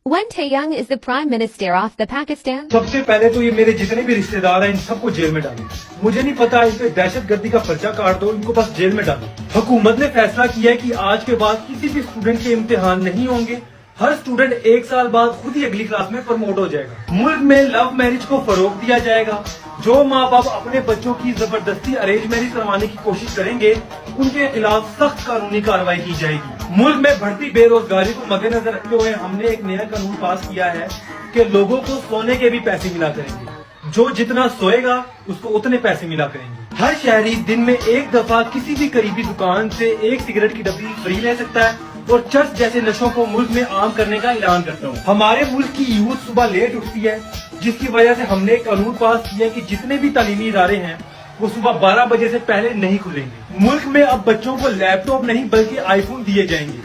Wen Taeyong is the Prime Minister of the Pakistan. सबसे पहले तो ये मेरे जितने भी रिश्तेदार हैं इन सबको जेल में डालो। मुझे नहीं पता इन पे दहशत गर्दी का पर्चा काट दो, इनको बस जेल में डालो। हुकूमत ने फैसला किया है कि आज के बाद किसी भी स्टूडेंट के इम्तिहान नहीं होंगे। हर स्टूडेंट 1 साल बाद खुद ही अगली क्लास में प्रमोट हो जाएगा। मुल्क में लव मैरिज को फरोग दिया जाएगा। जो माँ बाप अपने बच्चों की जबरदस्ती अरेंज मैरिज करवाने की कोशिश करेंगे उनके खिलाफ सख्त कानूनी कार्रवाई की जाएगी। मुल्क में बढ़ती बेरोजगारी को मद्देनजर रखते हुए हमने एक नया कानून पास किया है कि लोगों को सोने के भी पैसे मिला करेंगे। जो जितना सोएगा उसको उतने पैसे मिला करेंगे। हर शहरी दिन में एक दफा किसी भी करीबी दुकान से 1 सिगरेट की डब्बी फ्री ले सकता है और चर्च जैसे नशों को मुल्क में आम करने का ऐलान करता हूँ। हमारे मुल्क की यूथ सुबह लेट उठती है, जिसकी वजह से हमने एक कानून पास किया कि जितने भी तालीमी इदारे हैं वो सुबह 12 बजे से पहले नहीं खुलेंगे। मुल्क में अब बच्चों को लैपटॉप नहीं बल्कि आईफोन दिए जाएंगे।